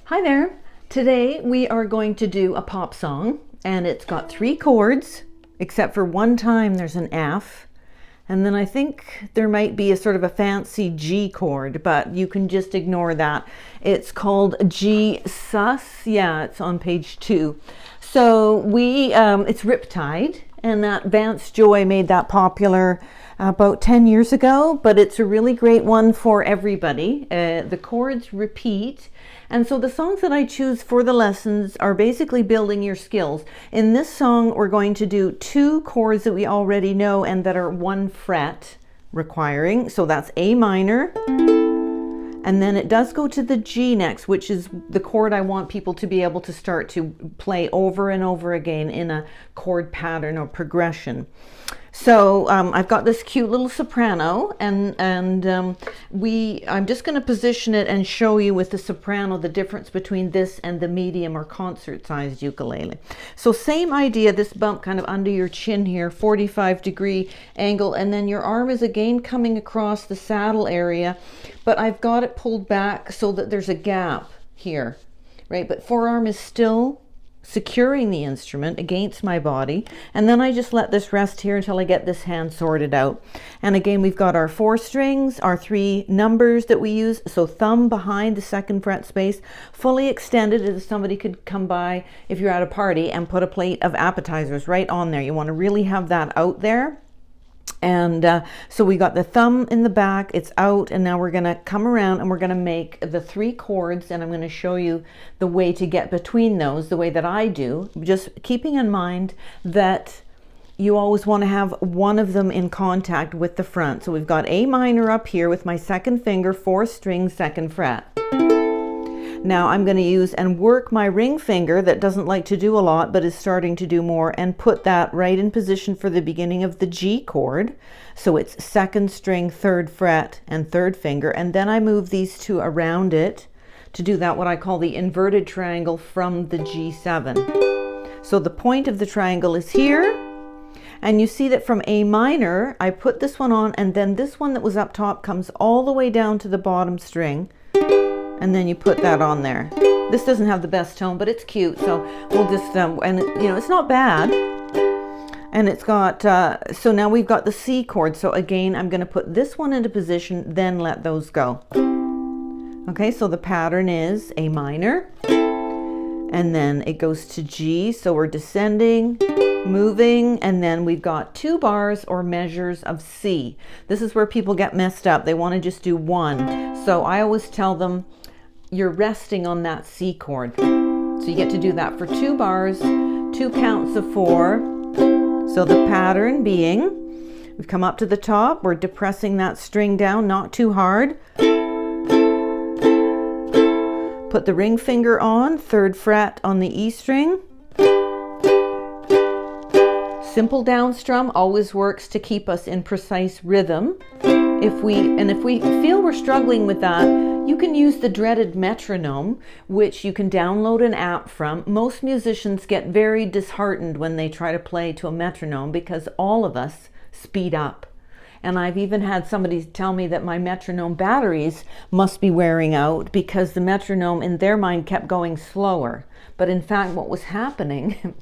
Hi there. Today we are going to do a pop song, and it's got 3 chords, except for one time there's an F, and then I think there might be a sort of a fancy G chord, but you can just ignore that. It's called G sus. Yeah, it's on page 2. So it's Riptide, and that Vance Joy made that popular about 10 years ago, but it's a really great one for everybody. The chords repeat. And so the songs that I choose for the lessons are basically building your skills. In this song, we're going to do 2 chords that we already know and that are 1 fret requiring. So that's A minor. And then it does go to the G next, which is the chord I want people to be able to start to play over and over again in a chord pattern or progression. So I've got this cute little soprano, and I'm just going to position it and show you with the soprano the difference between this and the medium or concert-sized ukulele. So same idea, this bump kind of under your chin here, 45-degree angle, and then your arm is again coming across the saddle area, but I've got it pulled back so that there's a gap here, right? But forearm is still securing the instrument against my body, and then I just let this rest here until I get this hand sorted out. And again, we've got our 4 strings, our 3 numbers that we use, so thumb behind the 2nd fret space, fully extended as somebody could come by if you're at a party and put a plate of appetizers right on there. You want to really have that out there. And so we got the thumb in the back, it's out, and now we're going to come around and we're going to make the 3 chords, and I'm going to show you the way to get between those the way that I do, just keeping in mind that you always want to have one of them in contact with the front. So we've got A minor up here with my 2nd finger, 4th string, 2nd fret. Now I'm going to use and work my ring finger that doesn't like to do a lot but is starting to do more, and put that right in position for the beginning of the G chord. So it's 2nd string, 3rd fret, and 3rd finger, and then I move these 2 around it to do that, what I call the inverted triangle from the G7. So the point of the triangle is here, and you see that from A minor I put this one on, and then this one that was up top comes all the way down to the bottom string, and then you put that on there. This doesn't have the best tone, but it's cute, so we'll just and it's not bad. And it's got so now we've got the C chord. So again, I'm going to put this one into position, then let those go. Okay, so the pattern is A minor, and then it goes to G, so we're descending, moving, and then we've got 2 bars or measures of C. This is where people get messed up. They want to just do 1. So I always tell them you're resting on that C chord. So you get to do that for 2 bars, 2 counts of 4. So the pattern being, we've come up to the top, we're depressing that string down, not too hard. Put the ring finger on, 3rd fret on the E string. Simple down strum always works to keep us in precise rhythm. If we feel we're struggling with that, you can use the dreaded metronome, which you can download an app from. Most musicians get very disheartened when they try to play to a metronome because all of us speed up. And I've even had somebody tell me that my metronome batteries must be wearing out because the metronome in their mind kept going slower. But in fact, what was happening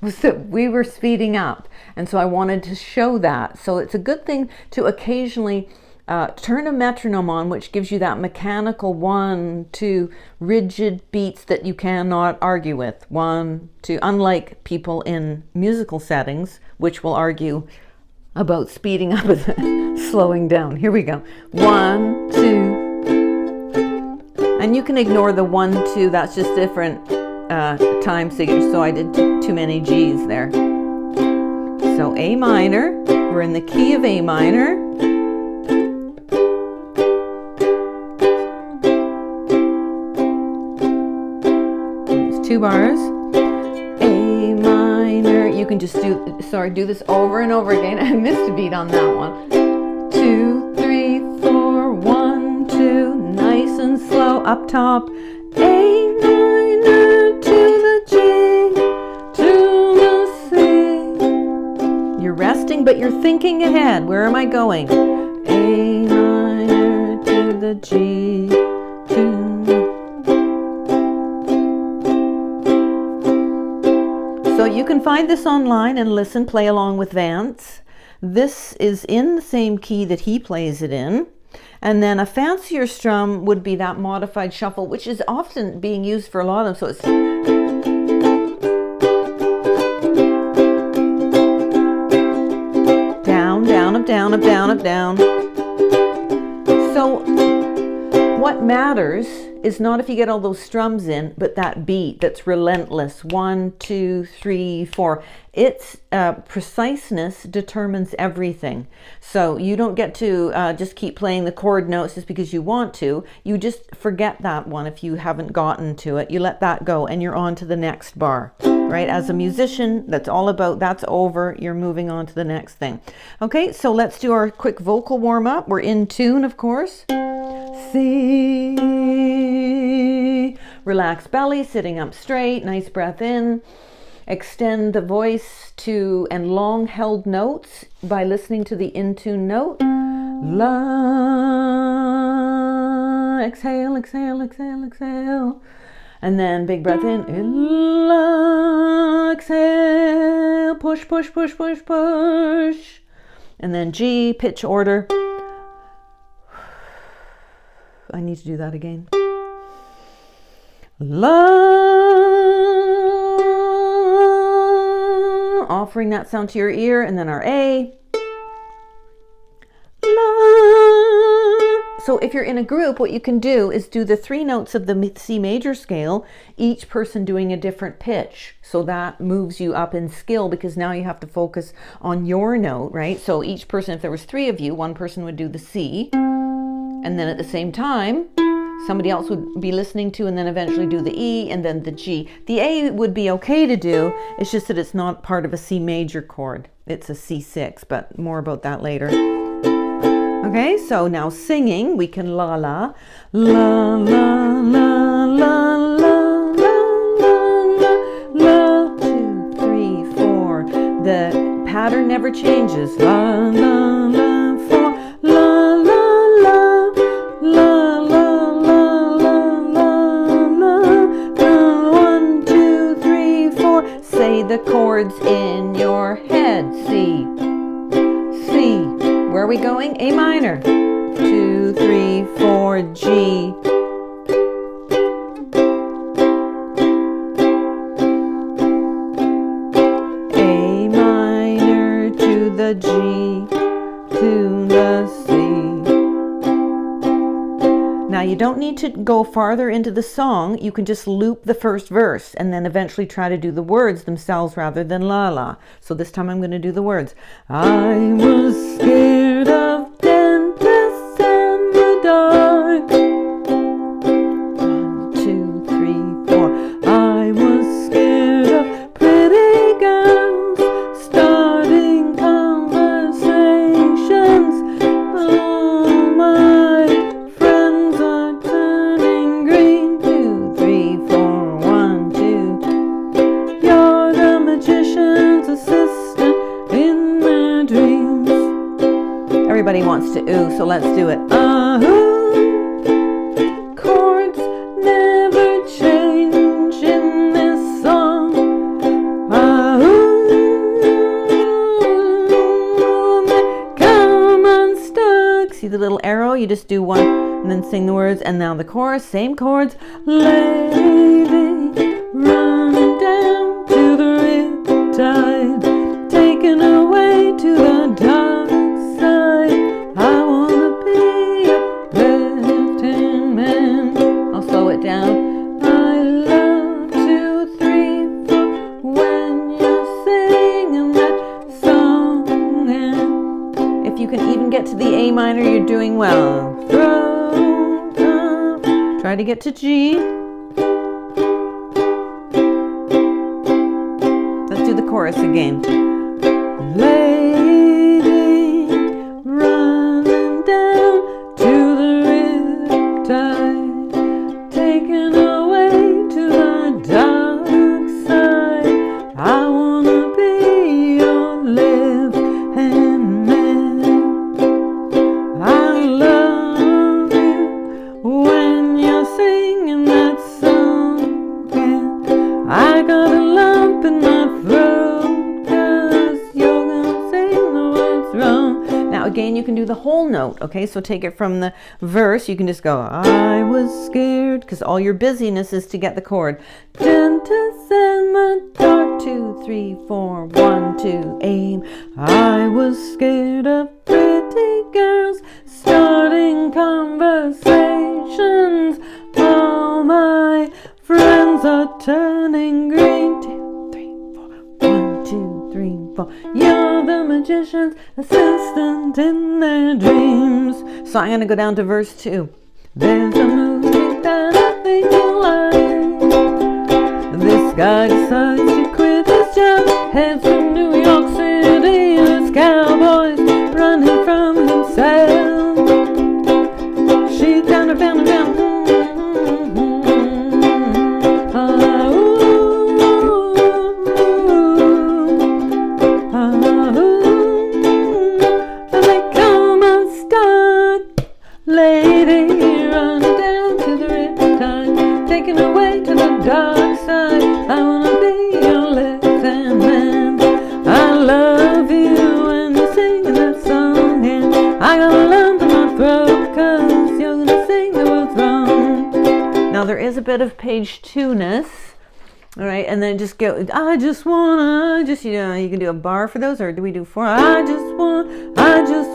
was that we were speeding up. And so I wanted to show that. So it's a good thing to occasionally turn a metronome on, which gives you that mechanical 1, 2 rigid beats that you cannot argue with. 1, 2, unlike people in musical settings, which will argue about speeding up and slowing down. Here we go. 1, 2. And you can ignore the 1, 2. That's just different time signatures. So I did too many G's there. So A minor. We're in the key of A minor. It's 2 bars. A minor. You can just do this over and over again. I missed a beat on that one. 2, 3, 4, 1, 2. Nice and slow up top. A minor to the G to the C. You're resting, but you're thinking ahead. Where am I going? A minor to the G to can find this online and listen, play along with Vance. This is in the same key that he plays it in. And then a fancier strum would be that modified shuffle, which is often being used for a lot of them. So it's down, down, up, down, up, down, up, down. So what matters is not if you get all those strums in, but that beat that's relentless. 1, 2, 3, 4. Its preciseness determines everything. So you don't get to just keep playing the chord notes just because you want to. You just forget that one if you haven't gotten to it. You let that go and you're on to the next bar. Right? As a musician, that's all about, that's over. You're moving on to the next thing. Okay, so let's do our quick vocal warm up. We're in tune, of course. C. Relax belly, sitting up straight, nice breath in. Extend the voice to and long held notes by listening to the in tune note. La. Exhale, exhale, exhale, exhale. And then big breath in. La. Exhale. Push, push, push, push, push. And then G, pitch order. I need to do that again. La, offering that sound to your ear, and then our A. La. So if you're in a group, what you can do is do the 3 notes of the C major scale, each person doing a different pitch. So that moves you up in skill because now you have to focus on your note, right? So each person, if there was 3 of you, one person would do the C. And then at the same time, somebody else would be listening to and then eventually do the E and then the G. The A would be okay to do, it's just that it's not part of a C major chord. It's a C6, but more about that later. Okay, so now singing, we can la la, la la la la la la la, 2, 3, 4. The pattern never changes. La la la 4, la la. Say the chords in your head. C, C. Where are we going? A minor. 2, 3, 4, G. A minor to the G, to the C. Now you don't need to go farther into the song. You can just loop the first verse and then eventually try to do the words themselves rather than la la. So this time I'm going to do the words. I was scared of dentists in the dark. 1, 2, 3, 4. I was scared of pretty girls starting conversations. Oh my. Everybody wants to ooh, so let's do it. Ooh. Chords never change in this song. Ooh. They come unstuck. See the little arrow? You just do one and then sing the words. And now the chorus, same chords. Lady, running down to the riptide, taken away to the dark. I wanna be a left-hand man. I'll slow it down. I love 2, 3, 4 when you're singing that song. And if you can even get to the A minor, you're doing well. Try to get to G. Let's do the chorus again. I got a lump in my throat. you can do the whole note. Okay, so take it from the verse. You can just go, I was scared, because all your busyness is to get the chord. Dentist in the dark, 2, 3, 4, 1, 2, aim. I was scared of pretty girls starting conversations. All my friends are turning green. 2, 3, 4, 1, 2, 3, 4. You're the magician's assistant in their dreams. So I'm going to go down to verse 2. There's a movie that I think you like. This guy decides to quit his job, heads for New York City, and his cowboys running from himself. She's down, down, down. Lady, run down to the Riptide, taken away to the dark side. I wanna be your left-hand man. I love you when you're singing that song, and I got a lump in my throat 'cause you're gonna sing the words wrong. Now there is a bit of page 2-ness. All right, and then just go, I just, you know, you can do a bar for those, or do we do 4? I just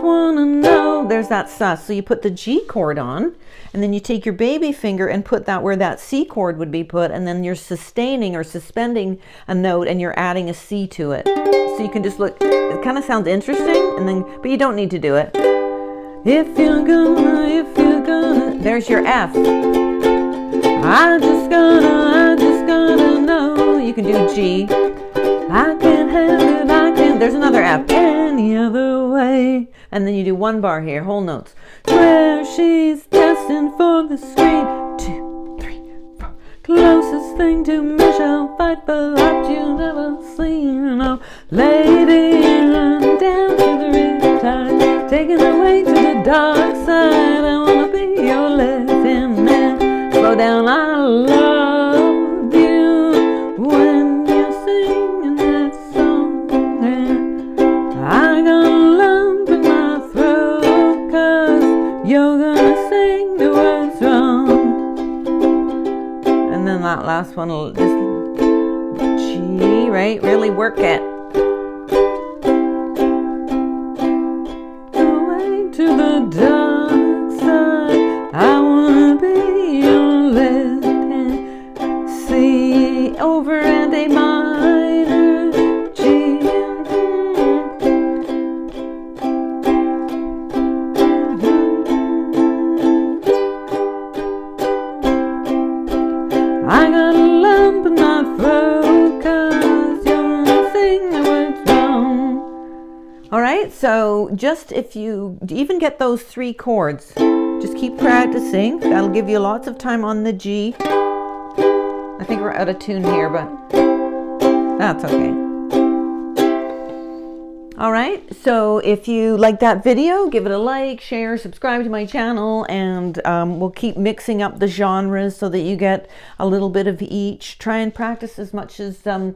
wanna know. There's that sus. So you put the G chord on, and then you take your baby finger and put that where that C chord would be put, and then you're sustaining or suspending a note, and you're adding a C to it. So you can just look, it kind of sounds interesting, and then, but you don't need to do it. If you're gonna, there's your F. I just gotta know. You can do G. I can't have it, there's another F. Any other way. And then you do 1 bar here, whole notes. Where she's destined for the screen. 2, 3, 4. Closest thing to Michelle Pfeiffer that you've ever seen. Oh, lady, run down to the Riptide, taken away to the dark side. I wanna be your left-hand man. Slow down, I love you when you're singing that song, and I got a lump in my throat 'cause you're gonna sing the words wrong. And then that last one will just G, right? Really work it. Away to the dark side, I wanna be left hand, C over and A minor, G. I got a lump in my throat 'cause you're gonna sing the words wrong. All right, so just if you even get those 3 chords, just keep practicing. That'll give you lots of time on the G. I think we're out of tune here, but that's okay. All right, so if you like that video, give it a like, share, subscribe to my channel, and we'll keep mixing up the genres so that you get a little bit of each. Try and practice as much as 10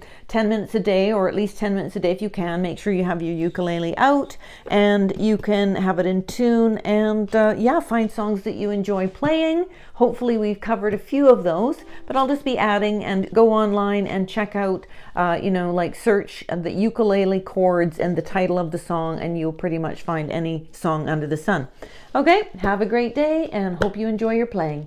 minutes a day, or at least 10 minutes a day if you can. Make sure you have your ukulele out and you can have it in tune, and yeah, find songs that you enjoy playing. Hopefully we've covered a few of those, but I'll just be adding, and go online and check out, you know, like search the ukulele chords and the title of the song, and you'll pretty much find any song under the sun. Okay, have a great day and hope you enjoy your playing.